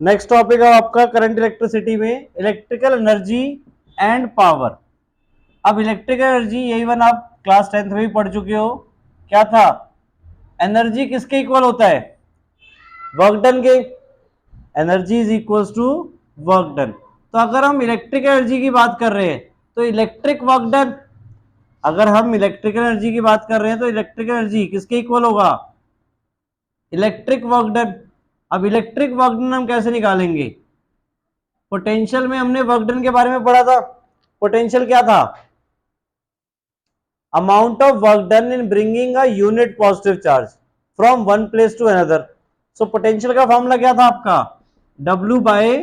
Next topic है आपका current electricity में इलेक्ट्रिकल एनर्जी एंड पावर। अब इलेक्ट्रिकल एनर्जी यही वन आप क्लास 10th में भी पढ़ चुके हो। क्या था? एनर्जी किसके इक्वल होता है? वर्क डन के। Energy is equals to work done. तो अगर हम इलेक्ट्रिकल एनर्जी की बात कर रहे हैं तो इलेक्ट्रिक वर्क डन, अगर हम इलेक्ट्रिकल एनर्जी की बात कर रहे हैं तो इलेक्ट्रिकल एनर्जी किसके इक्वल होगा? Electric work done. अब इलेक्ट्रिक वर्क डन हम कैसे निकालेंगे? पोटेंशियल में हमने वर्क डन के बारे में पढ़ा था। पोटेंशियल क्या था? Amount of work done in bringing a unit positive charge from one place to another. So potential का फॉर्मूला क्या था आपका? W by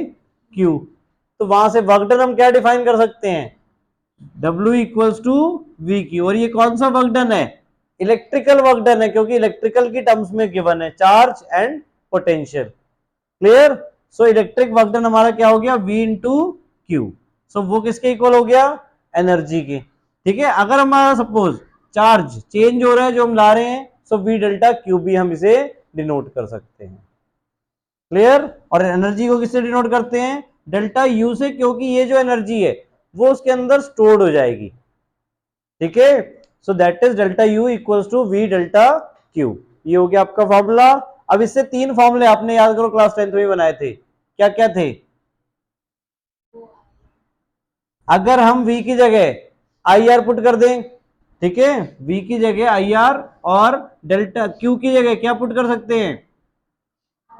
Q। तो वहां से वर्क डन हम क्या डिफाइन कर सकते हैं? W equals to V Q. और ये कौन सा वर्क डन है? इलेक्ट्रिकल वर्क डन है, क्योंकि इलेक्ट्रिकल की टर्म्स में गिवन है charge and potential. Clear? So electric work done हमारा क्या हो गया? V into Q. सो वो किसके इक्वल हो गया? एनर्जी के। ठीक है, अगर हमारा सपोज चार्ज चेंज हो रहा है जो हम ला रहे हैं, सो V डेल्टा क्यू भी हम इसे डिनोट कर सकते हैं। क्लियर? और एनर्जी को किससे डिनोट करते हैं? डेल्टा यू से, क्योंकि ये जो एनर्जी है वो उसके अंदर स्टोर्ड हो जाएगी। ठीक है, so that is delta U equals to V delta Q. ये हो गया आपका फॉर्मूला। अब इससे तीन फॉर्मूले आपने याद करो क्लास 10th में बनाए थे। क्या क्या थे? अगर हम v की जगह आई आर पुट कर दें, ठीक है, v की जगह आई आर और डेल्टा q की जगह क्या पुट कर सकते हैं?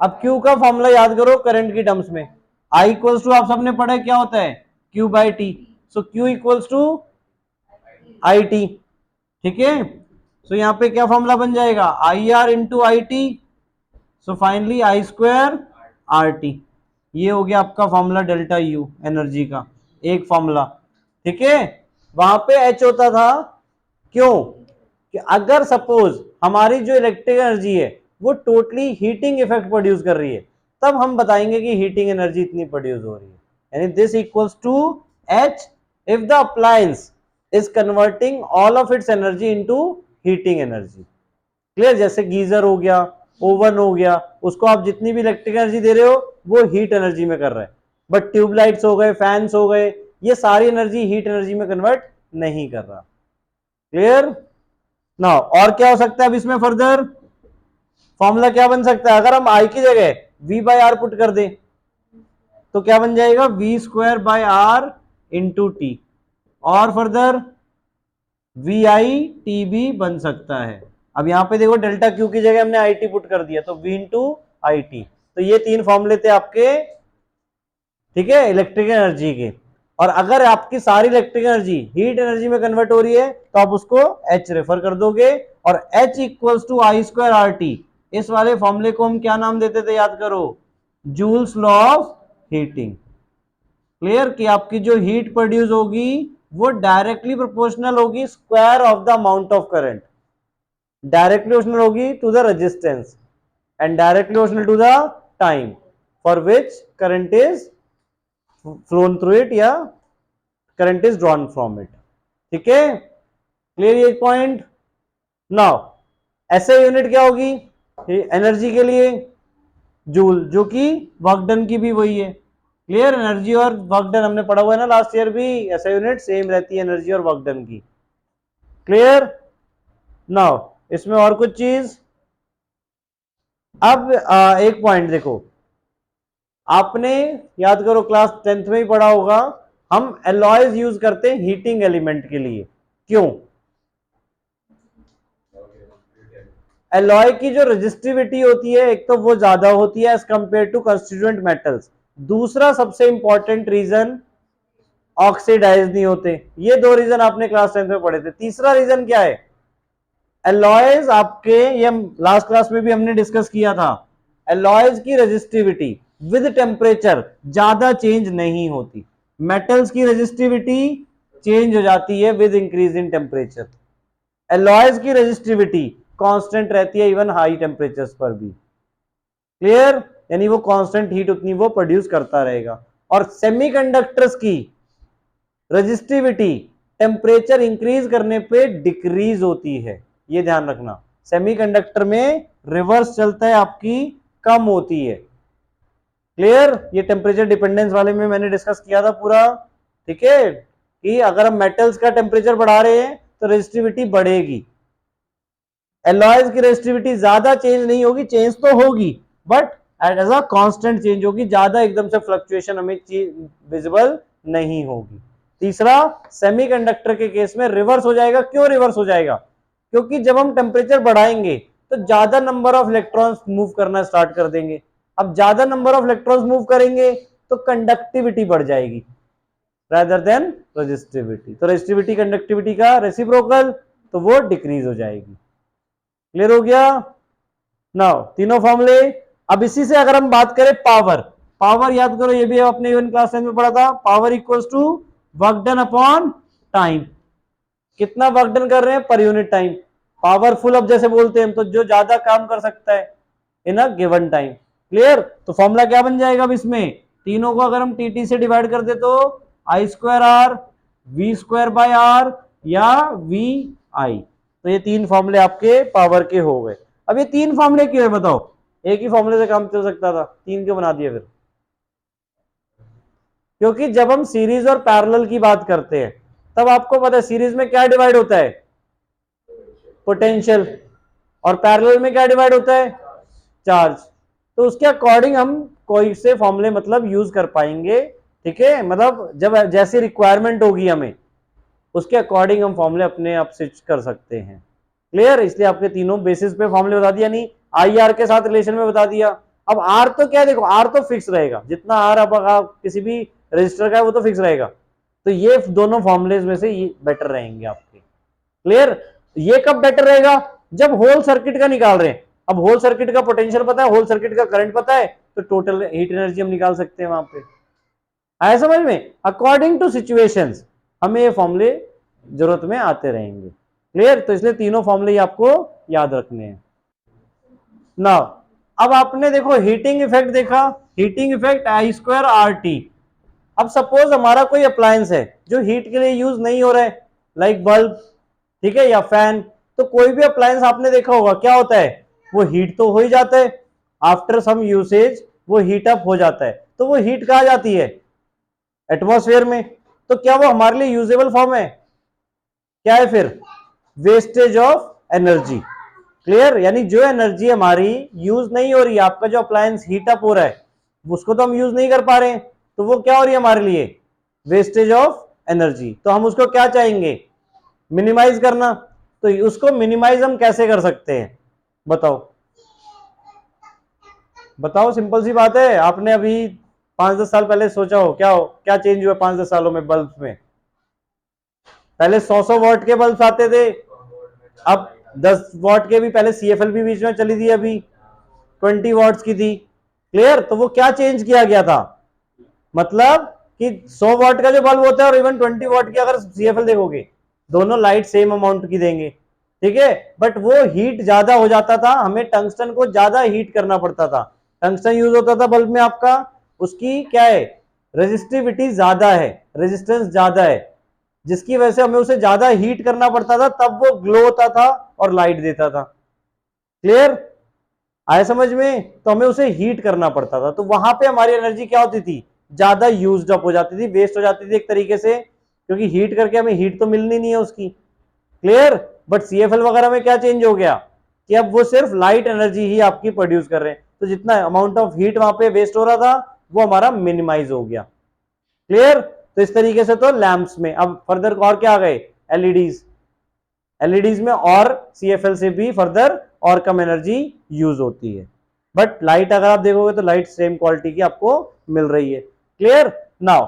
अब q का फॉर्मूला याद करो करंट की टर्म्स में। I इक्वल्स टू आप सबने पढ़ा है क्या होता है? q by T. So q equals to I T. ठीक है, सो यहां पे क्या फॉर्मूला बन जाएगा? I R into I T. So finally I square R T. ये हो गया आपका फॉर्मूला डेल्टा यू एनर्जी का, एक फॉर्मूला। ठीक है, वहां पे एच होता था। क्यों? कि अगर सपोज हमारी जो इलेक्ट्रिक एनर्जी है वो टोटली हीटिंग इफेक्ट प्रोड्यूस कर रही है, तब हम बताएंगे कि हीटिंग एनर्जी इतनी प्रोड्यूस हो रही है, यानी this equals to H if the appliance is converting all of its energy into heating energy. Clear? जैसे गीजर हो गया, ओवन हो गया, उसको आप जितनी भी इलेक्ट्रिक एनर्जी दे रहे हो वो हीट एनर्जी में कर रहा है। बट ट्यूबलाइट्स हो गए, फैंस हो गए, ये सारी एनर्जी हीट एनर्जी में कन्वर्ट नहीं कर रहा। क्लियर? ना और क्या हो सकता है अब इसमें फर्दर? फॉर्मूला क्या बन सकता है? अगर हम आई की जगह v बाई आर पुट कर दें तो क्या बन जाएगा? V square by R into T. और फर्दर वी आई टी भी बन सकता है। अब यहां पे देखो डेल्टा क्यू की जगह हमने आई टी पुट कर दिया, तो वी इंटू आई टी। तो ये तीन फॉर्मूले थे आपके, ठीक है, इलेक्ट्रिक एनर्जी के। और अगर आपकी सारी इलेक्ट्रिक एनर्जी हीट एनर्जी में कन्वर्ट हो रही है तो आप उसको H रेफर कर दोगे, और H equals to I square R T. इस वाले फॉर्मूले को हम क्या नाम देते थे याद करो? Joule's law of heating. Clear? कि आपकी जो हीट प्रोड्यूस होगी वो डायरेक्टली प्रोपोर्शनल होगी square of the amount of current. Directly proportional होगी to the resistance and directly proportional to the time for which current is flown through it या current is drawn from it. ठीक है, clear ये point? Now ऐसे unit क्या होगी energy के लिए? जूल, जो कि वर्क डन की भी वही है। क्लियर? एनर्जी और वर्क डन हमने पढ़ा हुआ है ना लास्ट ईयर भी, ऐसा यूनिट सेम रहती है एनर्जी और वर्क डन की। क्लियर? नाउ इसमें और कुछ चीज। अब एक पॉइंट देखो, आपने याद करो क्लास 10th में ही पढ़ा होगा, हम एलॉयज यूज करते हैं हीटिंग एलिमेंट के लिए। क्यों? एलॉय की जो रेजिस्टिविटी होती है एक तो वो ज्यादा होती है as compare to constituent metals. दूसरा सबसे इंपॉर्टेंट रीजन, ऑक्सीडाइज नहीं होते। ये दो रीजन आपने क्लास 10th में पढ़े थे। तीसरा रीजन क्या है? एलॉयज आपके, ये लास्ट क्लास में भी हमने डिस्कस किया था, एलॉयज की रेजिस्टिविटी विद टेम्परेचर ज्यादा चेंज नहीं होती। मेटल्स की रेजिस्टिविटी चेंज हो जाती है with increase in temperature. Alloys की रेजिस्टिविटी कांस्टेंट रहती है इवन हाई टेम्परेचर्स पर भी। क्लियर? यानी वो कांस्टेंट हीट उतनी वो प्रोड्यूस करता रहेगा। और सेमीकंडक्टर्स की रेजिस्टिविटी टेम्परेचर इंक्रीज करने पे डिक्रीज होती है, ये ध्यान रखना। सेमीकंडक्टर में रिवर्स चलता है, आपकी कम होती है। क्लियर? ये टेम्परेचर डिपेंडेंस वाले में मैंने डिस्कस किया था पूरा, ठीक है, कि अगर हम मेटल्स का टेम्परेचर बढ़ा रहे हैं तो रेजिस्टिविटी बढ़ेगी। एलॉयज की रेजिस्टिविटी ज्यादा चेंज नहीं होगी, चेंज तो होगी but as a constant change होगी, ज्यादा एकदम से फ्लक्चुएशन हमें विजिबल नहीं होगी। तीसरा, सेमीकंडक्टर के केस में रिवर्स हो जाएगा। क्यों रिवर्स हो जाएगा? क्योंकि जब हम टेम्परेचर बढ़ाएंगे तो ज्यादा नंबर ऑफ इलेक्ट्रॉन्स मूव करना स्टार्ट कर देंगे। अब ज्यादा नंबर ऑफ इलेक्ट्रॉन्स मूव करेंगे तो कंडक्टिविटी बढ़ जाएगी rather देन रेजिस्टिविटी। तो रेजिस्टिविटी कंडक्टिविटी का रेसिप्रोकल, तो वो डिक्रीज हो जाएगी। क्लियर हो गया? नाउ तीनों फॉर्मूले। अब इसी से अगर हम बात करें पावर, पावर याद करो, ये भी आपने इवन क्लास 10 में पढ़ा था। Power equals to work done upon time. कितना वर्क डन कर रहे हैं पर यूनिट टाइम। पावरफुल अब जैसे बोलते हैं तो जो ज्यादा काम कर सकता है इन अ गिवन टाइम। क्लियर? तो फॉर्मूला क्या बन जाएगा अब इसमें, तीनों को अगर हम टीटी से डिवाइड कर दे तो I square R V square by R या वी आई। तो ये तीन फॉर्मूले आपके पावर के हो गए। अब ये तीन फॉर्मूले क्यों है बताओ? एक ही फॉर्मूले से काम चल सकता था, तीन क्यों बना दिया फिर? क्योंकि जब हम सीरीज और पैरेलल की बात करते हैं तब आपको पता है सीरीज में क्या डिवाइड होता है, पोटेंशियल, और पैरेलल में क्या डिवाइड होता है, चार्ज। तो उसके अकॉर्डिंग हम कोई से फॉर्मूले मतलब यूज कर पाएंगे, ठीक है, मतलब जब जैसी रिक्वायरमेंट होगी हमें उसके अकॉर्डिंग हम फॉर्मूले अपने आप स्विच कर सकते हैं। क्लियर? इसलिए आपके तीनों बेसिस पे फॉर्मूले बता दिया, नहीं आई आर के साथ रिलेशन में बता दिया। अब आर तो क्या है, देखो आर तो फिक्स रहेगा, जितना आर आप किसी भी रजिस्टर का है वो तो फिक्स रहेगा। तो ये दोनों फॉर्मूलेज में से ये बेटर रहेंगे आपके। क्लियर? ये कब बेटर रहेगा? जब होल सर्किट का निकाल रहे हैं। अब होल सर्किट का पोटेंशियल पता है, होल सर्किट का करंट पता है, तो टोटल हीट एनर्जी हम निकाल सकते हैं वहां पे। आया समझ में? अकॉर्डिंग टू सिचुएशंस हमें ये फॉर्मूले जरूरत में आते रहेंगे। क्लियर? तो इसलिए तीनों फॉर्मूले आपको याद रखने हैं। नाउ अब आपने देखो हीटिंग इफेक्ट देखा, heating effect I square R T. अब सपोज हमारा कोई अप्लायंस है जो हीट के लिए यूज नहीं हो रहा है, लाइक बल्ब, ठीक है, या फैन। तो कोई भी अप्लायंस आपने देखा होगा क्या होता है, वो हीट तो हो ही जाता है, आफ्टर सम यूसेज वो हीट अप हो जाता है। तो वो हीट कहाँ जाती है, एटमॉस्फेयर में। तो क्या वो हमारे लिए यूजेबल फॉर्म है? क्या है फिर? Wastage of energy. क्लियर? यानी जो एनर्जी हमारी यूज नहीं हो रही है, आपका जो अप्लायंस हीट अप हो रहा है उसको तो हम यूज नहीं कर पा रहे हैं, तो वो क्या हो रही है हमारे लिए, वेस्टेज ऑफ एनर्जी। तो हम उसको क्या चाहेंगे, मिनिमाइज करना। तो उसको मिनिमाइज हम कैसे कर सकते हैं बताओ? बताओ, सिंपल सी बात है। आपने अभी 5-10 साल पहले सोचा हो क्या चेंज हुआ 5-10 सालों में बल्ब में? पहले 100 वॉट के बल्ब आते थे, अब 10 वॉट के भी, पहले सीएफएल भी बीच में चली थी, अभी 20 वॉट्स की थी। क्लियर? तो वो क्या चेंज किया गया था, मतलब कि 100 वॉट का जो बल्ब होता है और इवन 20 वॉट की अगर सीएफएल देखोगे, दोनों लाइट सेम अमाउंट की देंगे, ठीक है, बट वो हीट ज्यादा हो जाता था, हमें टंगस्टन को ज्यादा हीट करना पड़ता था। टंगस्टन यूज होता था बल्ब में आपका, उसकी क्या है, रेजिस्टिविटी ज्यादा है, रेजिस्टेंस ज्यादा है, जिसकी वजह से हमें उसे ज्यादा हीट करना पड़ता था, तब वो ग्लो होता था और लाइट देता था। क्लियर? आया समझ में? तो हमें उसे हीट करना पड़ता था, तो वहां पे हमारी एनर्जी क्या होती थी, ज्यादा यूज्ड अप हो जाती थी, वेस्ट हो जाती थी एक तरीके से, क्योंकि हीट करके हमें हीट तो मिलनी नहीं है उसकी। क्लियर? बट सीएफएल वगैरह में क्या चेंज हो गया कि अब वो सिर्फ लाइट एनर्जी ही आपकी प्रोड्यूस कर रहे हैं, तो जितना अमाउंट ऑफ हीट वहां पे वेस्ट हो रहा था वो हमारा मिनिमाइज हो गया। क्लियर? तो इस तरीके से तो लैंप्स में अब फर्दर और क्या आ गए, एलईडीज। एलईडीज में और सीएफएल से भी फर्दर और कम एनर्जी यूज होती है, बट लाइट अगर आप देखोगे तो लाइट सेम क्वालिटी की आपको मिल रही है। क्लियर? नाउ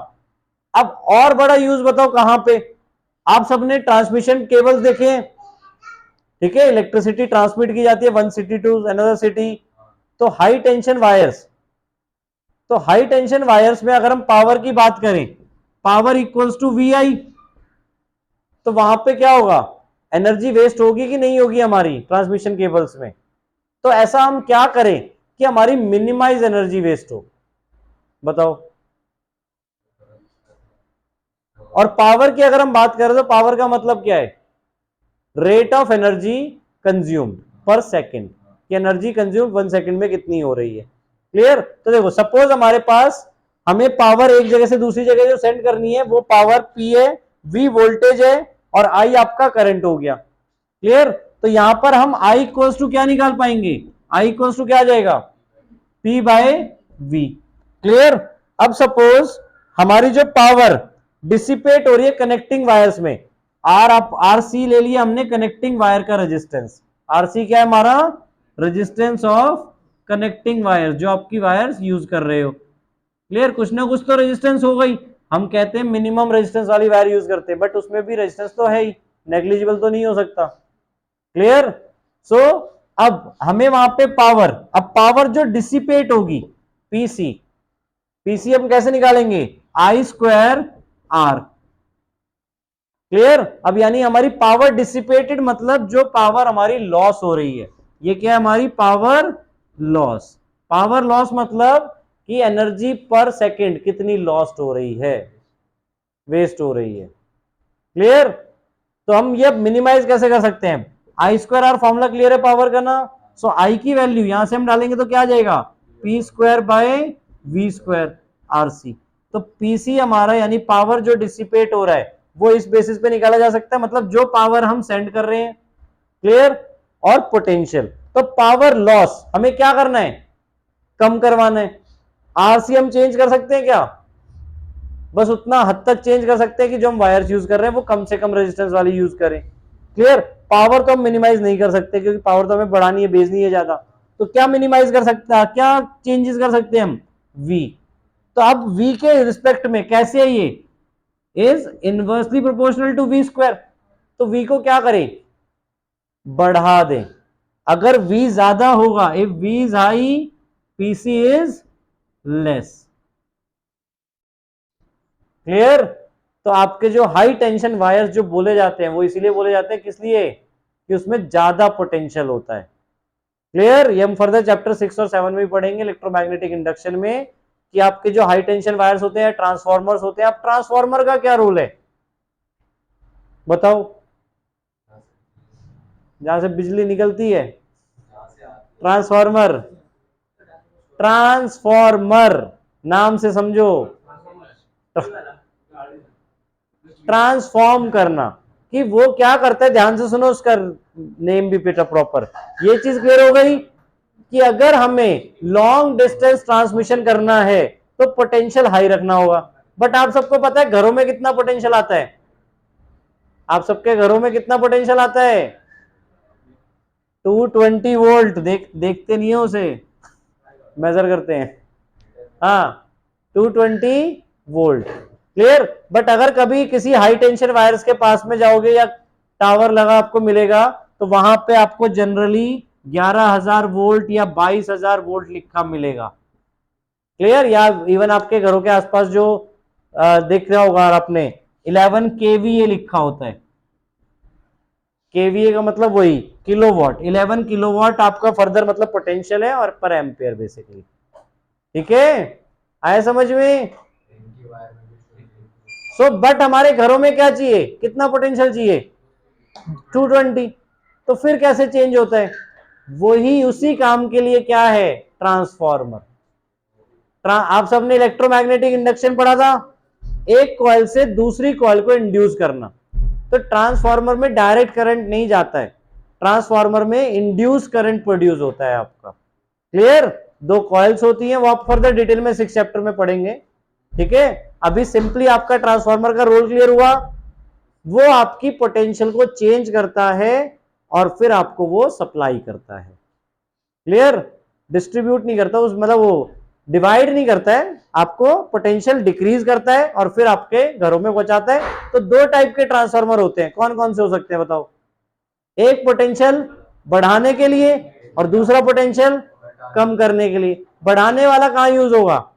अब और बड़ा यूज बताओ कहां पे? आप सबने ट्रांसमिशन केबल्स देखे हैं, ठीक है, इलेक्ट्रिसिटी ट्रांसमिट की जाती है one city to another city. तो हाई टेंशन वायर्स, तो हाई टेंशन वायर्स में अगर हम पावर की बात करें, power equals to V I, तो वहां पे क्या होगा, एनर्जी वेस्ट होगी कि नहीं होगी हमारी ट्रांसमिशन केबल्स में? तो ऐसा हम क्या करें कि हमारी मिनिमाइज एनर्जी वेस्ट हो, बताओ? और पावर की अगर हम बात करें तो पावर का मतलब क्या है, रेट ऑफ एनर्जी कंज्यूम्ड पर सेकेंड, कि एनर्जी कंज्यूम 1 सेकेंड में कितनी हो रही है। क्लियर। तो देखो सपोज हमारे पास हमें पावर एक जगह से दूसरी जगह जो सेंड करनी है वो पावर P है, V वोल्टेज है और I आपका करंट हो गया। क्लियर। तो यहां पर हम I इक्वल्स टू क्या निकाल पाएंगे, I इक्वल्स टू क्या आ जाएगा, P बाय V। क्लियर। अब सपोज हमारी जो पावर डिसिपेट हो रही है कनेक्टिंग वायर्स में, RC ले लिया हमने कनेक्टिंग वायर का रेजिस्टेंस, RC क्या है हमारा, रेजिस्टेंस ऑफ कनेक्टिंग वायर, जो आपकी वायर्स यूज कर रहे हो। क्लियर। कुछ ना कुछ तो रेजिस्टेंस हो गई, हम कहते हैं मिनिमम रेजिस्टेंस वाली वायर यूज करते हैं, बट उसमें भी रेजिस्टेंस तो है ही, नेग्लिजिबल तो नहीं हो सकता। क्लियर। सो अब हमें वहां पे पावर, अब पावर जो डिसिपेट होगी पीसी, पीसी हम कैसे निकालेंगे, आई स्क्वायर आर। क्लियर। अब यानी हमारी पावर डिसिपेटेड मतलब जो पावर हमारी लॉस हो रही है, ये क्या है हमारी पावर लॉस। पावर लॉस मतलब कि एनर्जी पर सेकंड कितनी लॉस्ट हो रही है, वेस्ट हो रही है। क्लियर। तो हम ये मिनिमाइज कैसे कर सकते हैं, आई स्क्वायर आर फॉर्मूला क्लियर है पावर का ना। सो आई की वैल्यू यहां से हम डालेंगे तो क्या आ जाएगा, P square by V square R C. तो पीसी हमारा यानी पावर जो डिसिपेट हो रहा है वो इस बेसिस पे निकाला जा सकता है, मतलब जो पावर हम सेंड कर रहे हैं। क्लियर। और पोटेंशियल, तो पावर लॉस हमें क्या करना है, कम करवाना है। आरसी हम चेंज कर सकते हैं क्या, बस उतना हद तक चेंज कर सकते हैं कि जो हम वायर्स यूज कर रहे हैं वो कम से कम रेजिस्टेंस वाली यूज करें। क्लियर। पावर तो हम मिनिमाइज नहीं कर सकते क्योंकि पावर तो हमें बढ़ानी है, भेजनी है ज्यादा। तो क्या मिनिमाइज कर सकते हैं, क्या चेंजेस कर सकते हैं हम, वी। तो अब वी के रिस्पेक्ट में कैसे है, ये is inversely proportional to V square. तो वी को क्या करें, बढ़ा दें। अगर वी ज्यादा होगा, if V is high PC is less. Clear. तो आपके जो हाई टेंशन वायर्स जो बोले जाते हैं वो इसीलिए बोले जाते हैं, किस लिए, कि उसमें ज्यादा पोटेंशियल होता है। क्लियर। ये हम फर्दर चैप्टर 6 और 7 में भी पढ़ेंगे इलेक्ट्रोमैग्नेटिक इंडक्शन में, कि आपके जो हाई टेंशन वायर्स होते हैं, ट्रांसफॉर्मर्स होते हैं। अब ट्रांसफॉर्मर का क्या रोल है बताओ, जहां से बिजली निकलती है, ट्रांसफॉर्मर, ट्रांसफॉर्मर नाम से समझो, ट्रांसफॉर्म करना, कि वो क्या करता है, ध्यान से सुनो उसका नेम भी बेटा प्रॉपर। ये चीज क्लियर हो गई कि अगर हमें लॉन्ग डिस्टेंस ट्रांसमिशन करना है तो पोटेंशियल हाई रखना होगा। बट आप सबको पता है घरों में कितना पोटेंशियल आता है, आप सबके घरों में कितना पोटेंशियल आता है, 220 वोल्ट। देखते नहीं हो उसे, मेजर करते हैं, हाँ 220 वोल्ट। क्लियर। बट अगर कभी किसी हाई टेंशन वायर्स के पास में जाओगे या टावर लगा आपको मिलेगा तो वहां पे आपको जनरली 11,000 वोल्ट या 22,000 वोल्ट लिखा मिलेगा। क्लियर। या इवन आपके घरों के आसपास जो देख रहा होगा आपने 11 केवीए लिखा होता है। केवीए का मतलब वही किलोवाट, 11 किलोवाट आपका फर्दर मतलब पोटेंशियल है और पर एम्पियर बेसिकली। ठीक है, आया समझ में। सो बट हमारे घरों में क्या चाहिए, कितना पोटेंशियल चाहिए, 220। तो फिर कैसे चेंज होता है, वही उसी काम के लिए क्या है, ट्रांसफॉर्मर। आप सबने इलेक्ट्रोमैग्नेटिक इंडक्शन पढ़ा था, एक कॉइल से दूसरी कॉइल को इंड्यूस करना। तो ट्रांसफॉर्मर में डायरेक्ट करंट नहीं जाता है, ट्रांसफॉर्मर में इंड्यूस करंट प्रोड्यूस होता है आपका। क्लियर। दो कॉइल्स होती हैं, वो आप फर्दर डिटेल में 6 चैप्टर में पढ़ेंगे। ठीक है, अभी सिंपली आपका ट्रांसफॉर्मर का रोल क्लियर हुआ, वो आपकी पोटेंशियल को चेंज करता है और फिर आपको वो सप्लाई करता है। क्लियर। डिस्ट्रीब्यूट नहीं करता, उस मतलब वो डिवाइड नहीं करता है, आपको पोटेंशियल डिक्रीज करता है और फिर आपके घरों में पहुंचाता है। तो दो टाइप के ट्रांसफार्मर होते हैं, कौन कौन से हो सकते हैं बताओ, एक पोटेंशियल बढ़ाने के लिए और दूसरा पोटेंशियल कम करने के लिए। बढ़ाने वाला कहां यूज होगा,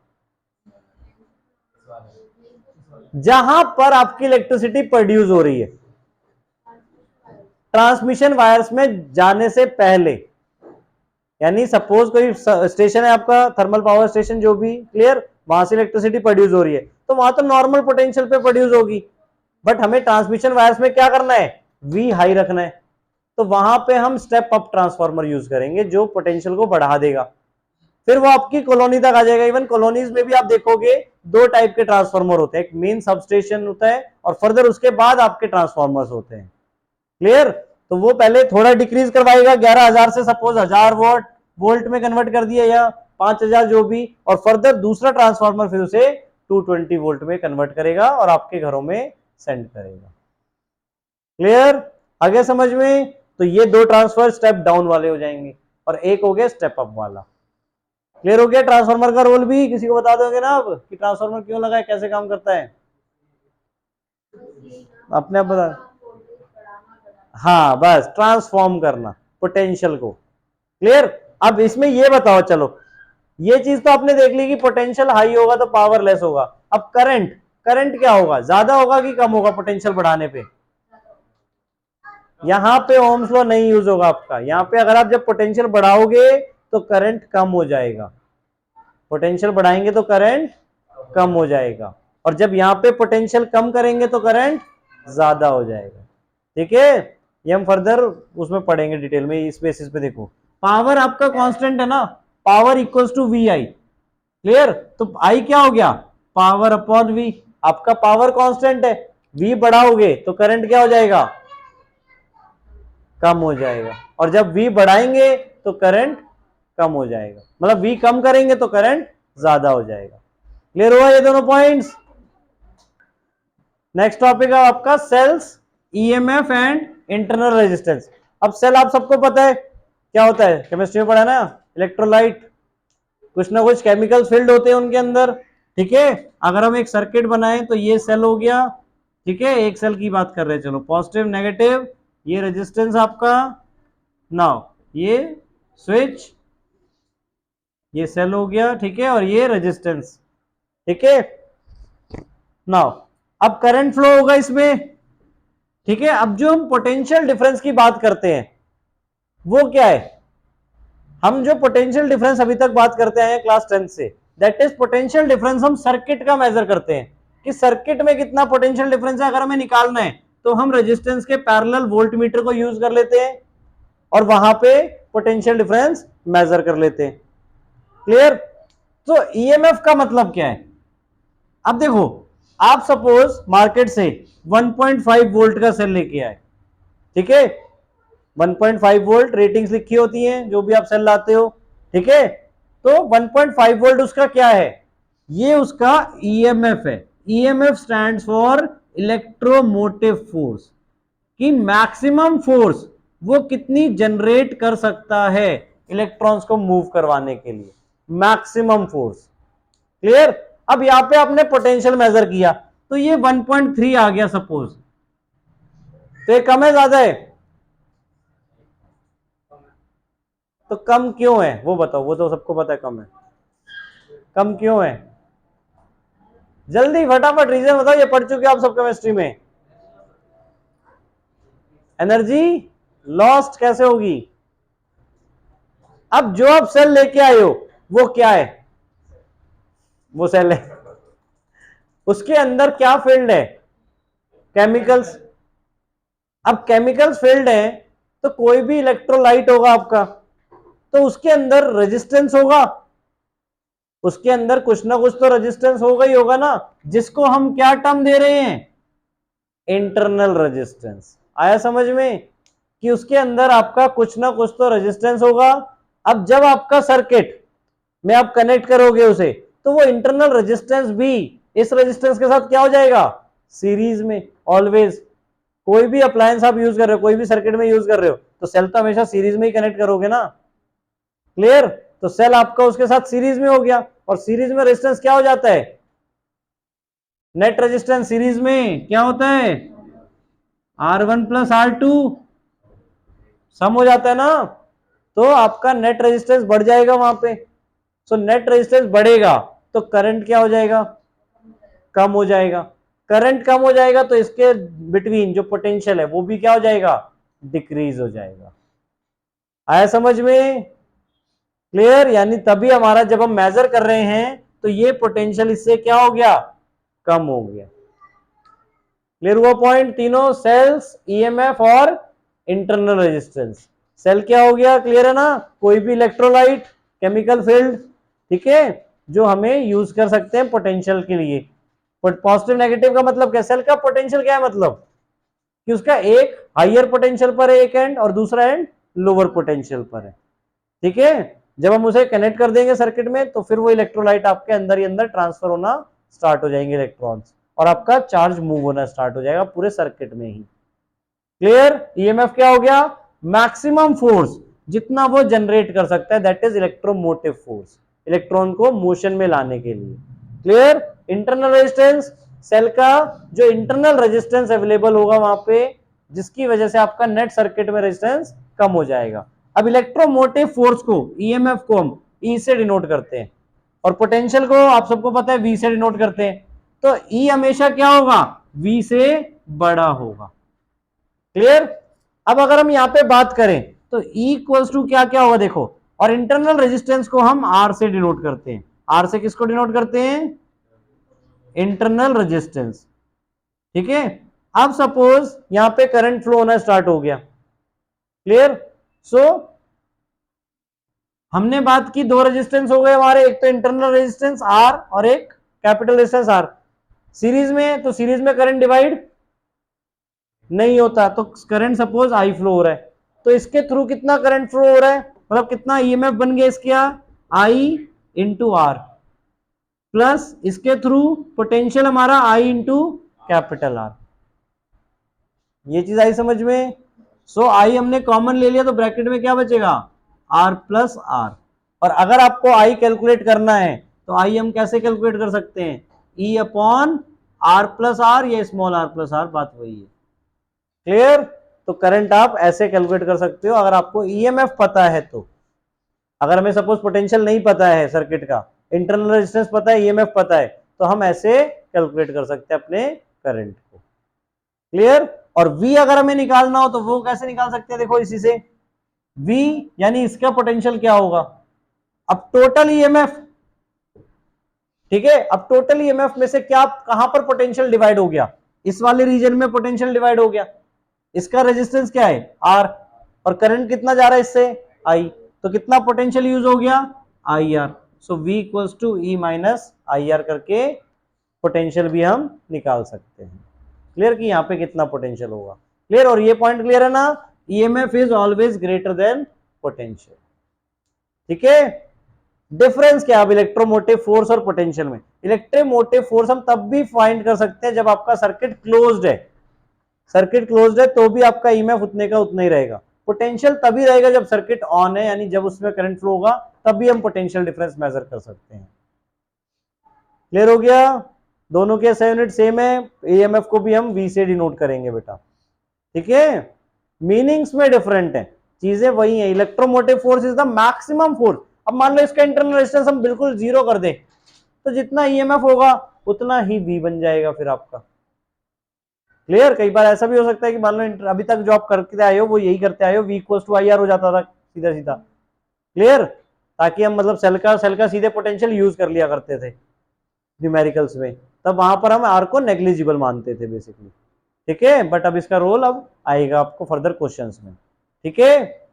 जहां पर आपकी इलेक्ट्रिसिटी प्रोड्यूस हो रही है, ट्रांसमिशन वायर्स में जाने से पहले। यानी सपोज कोई स्टेशन है आपका, थर्मल पावर स्टेशन जो भी, क्लियर, वहां से इलेक्ट्रिसिटी प्रोड्यूस हो रही है तो वहां तो नॉर्मल पोटेंशियल पे प्रोड्यूस होगी। बट हमें ट्रांसमिशन वायर्स में क्या करना है, वी हाई रखना है। तो वहां पे हम स्टेप अप ट्रांसफार्मर यूज करेंगे जो पोटेंशियल को बढ़ा देगा। फिर वो आपकी कॉलोनी तक आ जाएगा। इवन कॉलोनीज में भी आप देखोगे दो टाइप के ट्रांसफार्मर होते हैं, एक मेन सबस्टेशन होता है और फर्दर उसके बाद आपके ट्रांसफार्मर्स होते हैं। क्लियर? तो वो पहले थोड़ा डिक्रीज करवाएगा, 11,000 से सपोज 1000 वोल्ट में कन्वर्ट कर दिया या 5000 जो भी, और फर्दर दूसरा ट्रांसफार्मर फिर उसे 220 वोल्ट में कन्वर्ट करेगा और आपके घरों में सेंड करेगा। क्लियर? आगे समझ में? तो ये दो ट्रांसफर स्टेप डाउन वाले हो जाएंगे और एक हो गया स्टेप अप वाला। क्लियर हो गया? ट्रांसफार्मर का रोल भी किसी को बता दोगे ना आप कि ट्रांसफार्मर क्यों लगा है, कैसे काम करता है? अपने आप बता। हाँ, बस ट्रांसफॉर्म करना पोटेंशियल को। क्लियर? अब इसमें ये बताओ, चलो ये चीज तो आपने देख ली कि पोटेंशियल हाई होगा तो पावर लेस होगा। अब करंट, करंट क्या होगा, ज्यादा होगा कि कम होगा पोटेंशियल बढ़ाने पे? यहां पे ओम्स लॉ नहीं यूज होगा आपका। यहां पे अगर आप जब पोटेंशियल बढ़ाओगे तो करंट कम हो जाएगा, पोटेंशियल बढ़ाएंगे तो करंट कम हो जाएगा, और जब यहां पे पोटेंशियल कम करेंगे तो करंट ज्यादा हो जाएगा। ठीक है? ये हम फर्दर उसमें पढ़ेंगे डिटेल में, इस बेसिस पे देखो। पावर आपका कांस्टेंट है ना, power equals to V I. Clear? तो आई क्या हो गया, पावर अपॉन वी। आपका पावर कांस्टेंट है, वी बढ़ाओगे तो करंट क्या हो जाएगा, कम हो जाएगा, और जब वी बढ़ाएंगे तो करंट कम हो जाएगा, मतलब वी कम करेंगे तो करंट ज्यादा हो जाएगा। क्लियर हुआ ये दोनों पॉइंट्स? नेक्स्ट टॉपिक है आपका cells, EMF and internal resistance. अब सेल आप सबको पता है क्या होता है, केमिस्ट्री में पढ़ा ना, इलेक्ट्रोलाइट, कुछ ना कुछ केमिकल फील्ड होते हैं उनके अंदर। ठीक है? अगर हम एक सर्किट बनाएं तो ये सेल हो गया। ठीक है? एक सेल की बात कर रहे हैं, चलो पॉजिटिव नेगेटिव, ये रेजिस्टेंस आपका, नाउ ये स्विच, ये सेल हो गया। ठीक है? और ये रेजिस्टेंस। ठीक है? नाउ अब करंट फ्लो होगा इसमें। ठीक है? अब जो हम पोटेंशियल डिफरेंस की बात करते हैं वो क्या है, हम जो पोटेंशियल डिफरेंस अभी तक बात करते आए हैं क्लास 10 से, दैट इज पोटेंशियल डिफरेंस हम सर्किट का मेजर करते हैं कि सर्किट में कितना पोटेंशियल डिफरेंस है। अगर हमें निकालना है तो हम रेजिस्टेंस के पैरेलल वोल्टमीटर को यूज कर लेते हैं और वहां पे पोटेंशियल डिफरेंस मेजर कर लेते हैं। क्लियर? तो ईएमएफ का मतलब क्या है? अब देखो, आप सपोज मार्केट से 1.5 वोल्ट का सेल लेके आए। ठीक है? 1.5 वोल्ट रेटिंग्स लिखी होती हैं जो भी आप सेल लाते हो। ठीक है? तो 1.5 वोल्ट उसका क्या है, ये उसका ईएमएफ है। EMF stands for electromotive force, कि मैक्सिमम फोर्स वो कितनी जनरेट कर सकता है इलेक्ट्रॉन्स को मूव करवाने के लिए, मैक्सिमम फोर्स। क्लियर? अब यहां पे आपने पोटेंशियल मेजर किया तो ये 1.3 आ गया सपोज, तो ये कम है ज्यादा है? तो कम क्यों है वो बताओ, वो तो सबको पता है कम है। कम क्यों है, जल्दी फटाफट रीजन बताओ, ये पढ़ चुके हो आप सब केमिस्ट्री में। एनर्जी लॉस्ट कैसे होगी? अब जो आप सेल लेके आए हो वो क्या है, वो सेल है, उसके अंदर क्या फील्ड है, केमिकल्स। अब केमिकल्स फील्ड है तो कोई भी इलेक्ट्रोलाइट होगा आपका, तो उसके अंदर रेजिस्टेंस होगा, उसके अंदर कुछ ना कुछ तो रेजिस्टेंस होगा ही होगा ना, जिसको हम क्या टर्म दे रहे हैं, इंटरनल रेजिस्टेंस। आया समझ में कि उसके अंदर आपका कुछ ना कुछ तो रेजिस्टेंस होगा। अब जब आपका सर्किट में आप कनेक्ट करोगे उसे, तो वो इंटरनल रेजिस्टेंस भी इस रेजिस्टेंस के साथ क्या हो जाएगा, सीरीज में। ऑलवेज कोई भी अप्लायंस आप यूज कर रहे हो, कोई भी सर्किट में यूज कर रहे हो, तो सेल तो हमेशा सीरीज में ही कनेक्ट करोगे ना। क्लियर? तो सेल आपका उसके साथ सीरीज में हो गया, और सीरीज में रेजिस्टेंस क्या हो जाता है, नेट रेजिस्टेंस सीरीज में क्या होता है, R1 प्लस R2 सम हो जाता है ना, तो आपका नेट रेजिस्टेंस बढ़ जाएगा वहां पे। सो नेट रेजिस्टेंस बढ़ेगा तो करंट क्या हो जाएगा, कम हो जाएगा। करंट कम हो जाएगा तो इसके बिटवीन जो पोटेंशियल है वो भी क्या हो जाएगा, डिक्रीज हो जाएगा। आया समझ में? क्लियर? यानी तभी हमारा जब हम मेजर कर रहे हैं तो ये पोटेंशियल इससे क्या हो गया, कम हो गया। क्लियर हुआ पॉइंट तीनों, सेल्स, ईएमएफ और इंटरनल रेजिस्टेंस। सेल क्या हो गया, क्लियर है ना, कोई भी इलेक्ट्रोलाइट, केमिकल फील्ड, ठीक है, जो हमें यूज कर सकते हैं पोटेंशियल के लिए। पॉजिटिव नेगेटिव का मतलब क्या, सेल का पोटेंशियल क्या है, मतलब कि उसका एक हायर पोटेंशियल पर है एक एंड और दूसरा एंड लोअर पोटेंशियल पर है। ठीक है, जब हम उसे कनेक्ट कर देंगे सर्किट में तो फिर वो इलेक्ट्रोलाइट आपके अंदर ही अंदर ट्रांसफर होना स्टार्ट हो जाएंगे इलेक्ट्रॉन्स, और आपका चार्ज मूव होना स्टार्ट हो जाएगा पूरे सर्किट में ही। क्लियर। ईएमएफ क्या हो गया, मैक्सिमम फोर्स जितना वो जनरेट कर सकता है, that is electromotive force, electron को मोशन में लाने के लिए। क्लियर। इंटरनल रेजिस्टेंस, सेल का जो इंटरनल रेजिस्टेंस अवेलेबल होगा वहां पे, जिसकी वजह से आपका नेट सर्किट में रेजिस्टेंस कम हो जाएगा। अब इलेक्ट्रोमोटिव फोर्स को, ईएमएफ को हम ई से डिनोट करते हैं, और पोटेंशियल को आप सबको पता है वी से डिनोट करते हैं। तो ई हमेशा क्या होगा, वी से बड़ा होगा। क्लियर। अब अगर हम यहां पे बात करें तो E इक्वल्स टू क्या क्या होगा देखो, और इंटरनल रेजिस्टेंस को हम R से डिनोट करते हैं। R से किसको डिनोट करते हैं, इंटरनल रेजिस्टेंस। ठीक है, अब सपोज यहां पे करंट फ्लो होना स्टार्ट हो गया। क्लियर। सो हमने बात की दो रेजिस्टेंस हो गए हमारे, एक तो इंटरनल रेजिस्टेंस R और एक कैपिटल रेजिस्टेंस R। सीरीज में, तो सीरीज में करंट डिवाइड नहीं होता, तो करंट सपोज आई फ्लो हो रहा है, तो इसके थ्रू कितना करंट फ्लो हो रहा है, मतलब कितना ईएमएफ बन गया इसका, आई इंटू आर, प्लस इसके थ्रू पोटेंशियल हमारा आई इंटू कैपिटल आर। ये चीज आई समझ में। सो आई हमने कॉमन ले लिया तो ब्रैकेट में क्या बचेगा, आर प्लस आर। और अगर आपको आई कैलकुलेट करना है तो आई हम कैसे कैलकुलेट कर सकते हैं, E upon R plus R या स्मॉल आर प्लस आर, बात वही है। क्लियर। तो करंट आप ऐसे कैलकुलेट कर सकते हो अगर आपको ईएमएफ पता है तो। अगर हमें सपोज पोटेंशियल नहीं पता है सर्किट का, इंटरनल रेजिस्टेंस पता है, ईएमएफ पता है, तो हम ऐसे कैलकुलेट कर सकते हैं अपने करंट को। क्लियर। और V अगर हमें निकालना हो तो वो कैसे निकाल सकते हैं, देखो इसी से, V यानी इसका पोटेंशियल क्या होगा, अब टोटल ईएमएफ। ठीक है, अब टोटल ईएमएफ में से क्या, कहां पर पोटेंशियल डिवाइड हो गया, इस वाले रीजन में पोटेंशियल डिवाइड हो गया। इसका रेजिस्टेंस क्या है, R, और करंट कितना जा रहा है इससे, I, तो कितना पोटेंशियल यूज हो गया, IR। So V equals to E minus IR करके पोटेंशियल भी हम निकाल सकते हैं। क्लियर कि यहां पे कितना पोटेंशियल होगा। क्लियर। और ये पॉइंट क्लियर है ना, EMF is always greater than potential. ठीक है। डिफरेंस क्या है अब इलेक्ट्रोमोटिव फोर्स और पोटेंशियल में, इलेक्ट्रोमोटिव फोर्स हम तब भी फाइंड कर सकते हैं जब आपका सर्किट क्लोज्ड है। सर्किट क्लोज्ड है तो भी आपका ईएमएफ उतने का उतना ही रहेगा। पोटेंशियल तभी रहेगा जब सर्किट ऑन है, यानी जब उसमें करंट फ्लो होगा तब भी हम पोटेंशियल डिफरेंस मेजर कर सकते हैं। क्लियर हो गया। दोनों के SI यूनिट सेम है, ईएमएफ को भी हम V से डिनोट करेंगे बेटा। ठीक है, मीनिंग्स में डिफरेंट है, चीजें वही है। Electromotive force is the maximum force. अब मान लो इसका इंटरनल रेजिस्टेंस हम बिल्कुल जीरो कर दें तो जितना ईएमएफ होगा उतना ही V बन जाएगा फिर आपका। क्लियर। कई बार ऐसा भी हो सकता है कि मान लो अभी तक जो आप करके आए हो वो यही करते आए हो, V इक्वल्स टू IR हो जाता था सीधा सीधा। क्लियर। ताकि हम मतलब सेल का सीधे पोटेंशियल यूज कर लिया करते थे न्यूमेरिकल्स में, तब वहां पर हम आर को नेग्लिजिबल मानते थे बेसिकली। ठीक है, बट अब इसका रोल अब आएगा आपको फर्दर क्वेश्चंस में। ठीक है।